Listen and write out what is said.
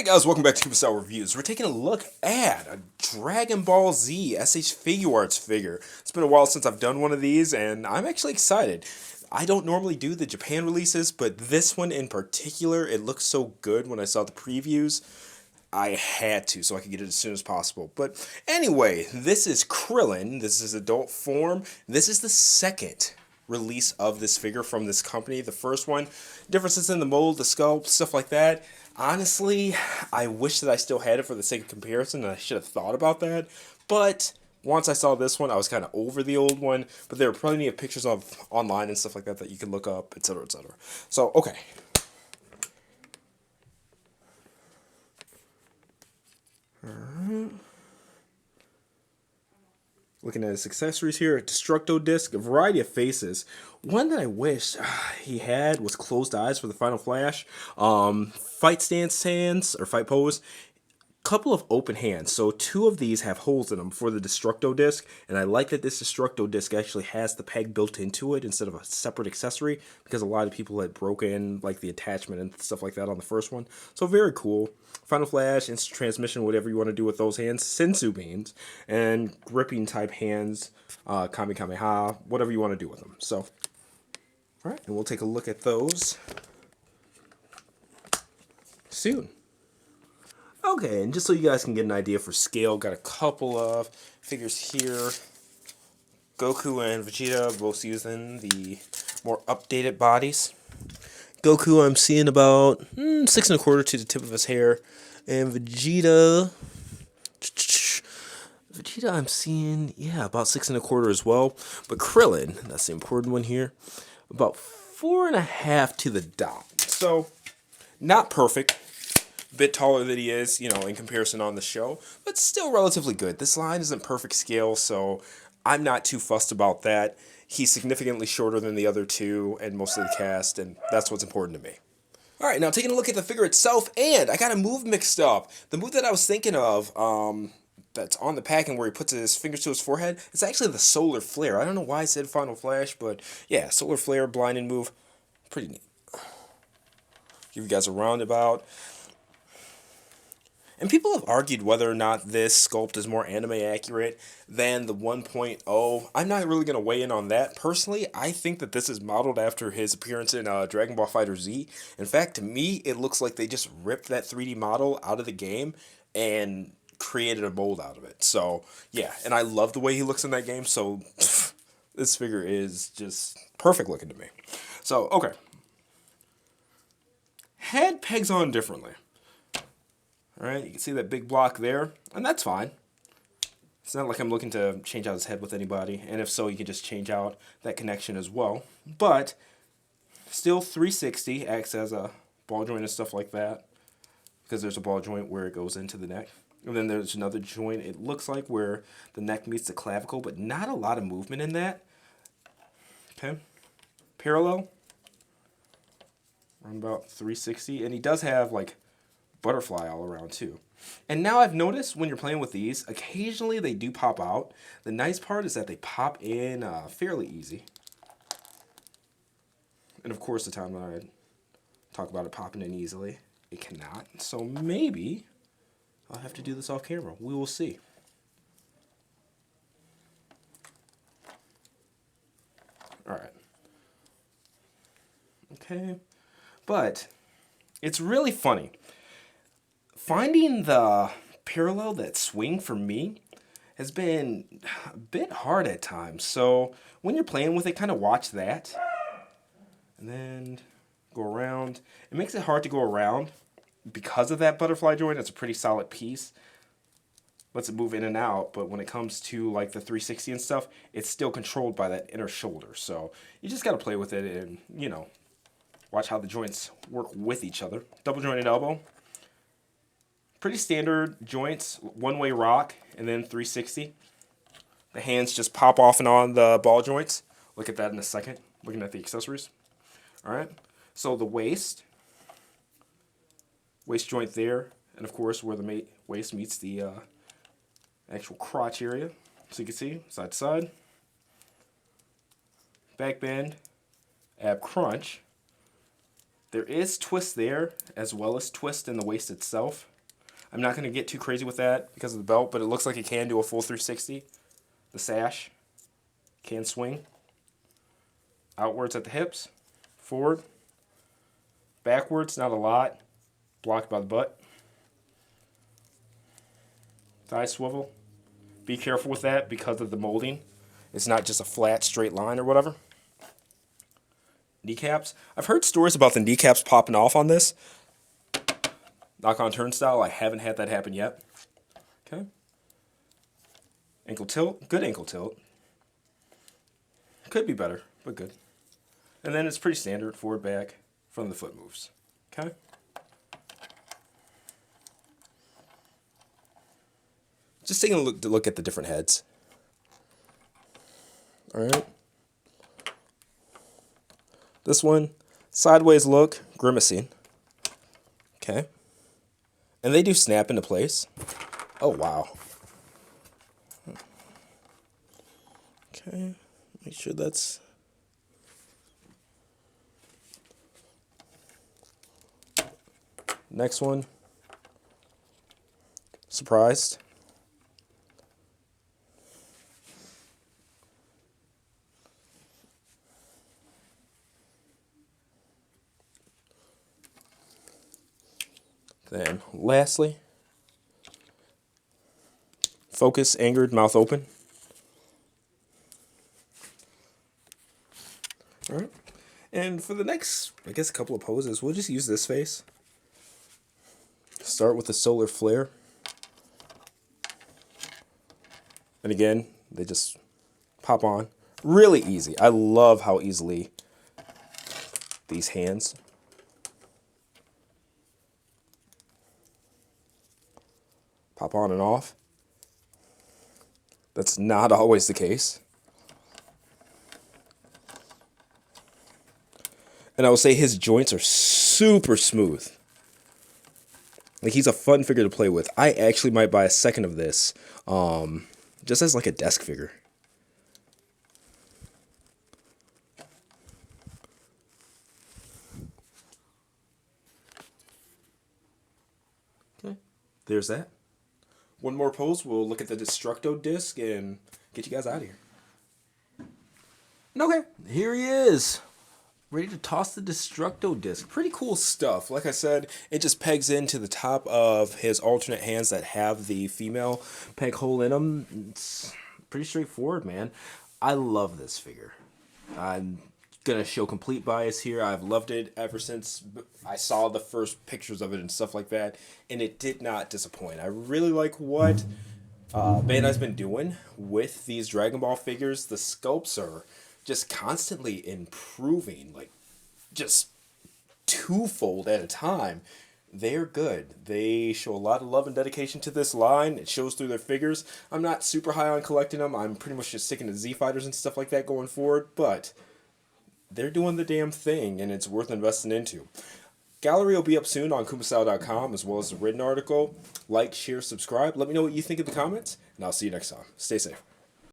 Hey guys, welcome back to Kuma Reviews. We're taking a look at a Dragon Ball Z SH Figuarts figure. It's been a while since I've done one of these, and I'm actually excited. I don't normally do the Japan releases, but this one in particular, it looks so good when I saw the previews. I had to, so I could get it as soon as possible. But anyway, this is Krillin. This is adult form. This is the second release of this figure from this company. The first one, differences in the mold, the sculpt, stuff like that. Honestly, I wish that I still had it for the sake of comparison, and I should have thought about that. But once I saw this one, I was kind of over the old one. But there are plenty of pictures of online and stuff like that that you can look up, etc., etc. So, okay. Looking at his accessories here, a Destructo Disc, a variety of faces. One that I wish he had was closed eyes for the final flash. Fight stance hands, or fight pose. Couple of open hands. So two of these have holes in them for the Destructo Disc. And I like that this Destructo Disc actually has the peg built into it instead of a separate accessory. Because a lot of people had broken like the attachment and stuff like that on the first one. So very cool. Final flash, instant transmission, whatever you want to do with those hands. Sensu beans. And gripping type hands. Kamehameha. Whatever you want to do with them. So, alright. And we'll take a look at those soon. Okay, and just so you guys can get an idea for scale, got a couple of figures here. Goku and Vegeta both using the more updated bodies. Goku I'm seeing about 6 1/4 to the tip of his hair. And Vegeta I'm seeing, yeah, about 6 1/4 as well. But Krillin, that's the important one here, about 4 1/2 to the dot. So, not perfect. Bit taller than he is, in comparison on the show, but still relatively good. This line isn't perfect scale, so I'm not too fussed about that. He's significantly shorter than the other two and most of the cast, and that's what's important to me. Alright, now taking a look at the figure itself, and I got a move mixed up. The move that I was thinking of, that's on the packing where he puts his fingers to his forehead, it's actually the Solar Flare. I don't know why I said Final Flash, but yeah, Solar Flare, blinding move, pretty neat. Give you guys a roundabout. And people have argued whether or not this sculpt is more anime accurate than the 1.0. I'm not really going to weigh in on that. Personally, I think that this is modeled after his appearance in Dragon Ball FighterZ. In fact, to me, it looks like they just ripped that 3D model out of the game and created a mold out of it. So, yeah, and I love the way he looks in that game, so this figure is just perfect looking to me. So, okay. Head pegs on differently. Alright, you can see that big block there, and that's fine. It's not like I'm looking to change out his head with anybody, and if so, you can just change out that connection as well. But, still 360 acts as a ball joint and stuff like that, because there's a ball joint where it goes into the neck. And then there's another joint, it looks like, where the neck meets the clavicle, but not a lot of movement in that. Okay, parallel, around about 360, and he does have, like, butterfly all around too. And now I've noticed when you're playing with these, occasionally they do pop out. The nice part is that they pop in fairly easy. And of course the time when I talk about it popping in easily, it cannot. So maybe I'll have to do this off camera. We will see. Alright. Okay. But it's really funny. Finding the parallel, that swing for me, has been a bit hard at times. So when you're playing with it, kind of watch that. And then go around. It makes it hard to go around because of that butterfly joint. It's a pretty solid piece. Lets it move in and out. But when it comes to like the 360 and stuff, it's still controlled by that inner shoulder. So you just got to play with it and, watch how the joints work with each other. Double jointed elbow. Pretty standard joints, one-way rock, and then 360. The hands just pop off and on the ball joints. Look at that in a second, looking at the accessories. Alright, so the waist joint there, and of course where the waist meets the actual crotch area. So you can see, side to side. Back bend, ab crunch. There is twist there, as well as twist in the waist itself. I'm not going to get too crazy with that because of the belt, but it looks like it can do a full 360. The sash can swing. Outwards at the hips. Forward. Backwards, not a lot. Blocked by the butt. Thigh swivel. Be careful with that because of the molding. It's not just a flat, straight line or whatever. Kneecaps. I've heard stories about the kneecaps popping off on this. Knock-on turnstile. I haven't had that happen yet. Okay. Ankle tilt. Good ankle tilt. Could be better, but good. And then it's pretty standard. Forward, back, front of the foot moves. Okay. Just taking a look at the different heads. All right. This one, sideways look, grimacing. Okay. And they do snap into place. Oh, wow. Okay. Make sure that's... Next one. Surprised. Then, lastly, focus, angered, mouth open. All right. And for the next, I guess, couple of poses, we'll just use this face. Start with the solar flare. And again, they just pop on. Really easy. I love how easily these hands pop on and off. That's not always the case. And I will say his joints are super smooth. Like, he's a fun figure to play with. I actually might buy a second of this, just as like a desk figure. Okay, there's that. One more pose, we'll look at the Destructo Disc and get you guys out of here. Okay, here he is. Ready to toss the Destructo Disc. Pretty cool stuff. Like I said, it just pegs into the top of his alternate hands that have the female peg hole in them. It's pretty straightforward, man. I love this figure. I'm gonna show complete bias here. I've loved it ever since I saw the first pictures of it and stuff like that, and it did not disappoint. I really like what Bandai's been doing with these Dragon Ball figures. The sculpts are just constantly improving, like just twofold at a time. They're good. They show a lot of love and dedication to this line. It shows through their figures. I'm not super high on collecting them. I'm pretty much just sticking to Z Fighters and stuff like that going forward, but they're doing the damn thing, and it's worth investing into. Gallery will be up soon on kumasao.com, as well as the written article. Like, share, subscribe. Let me know what you think in the comments, and I'll see you next time. Stay safe.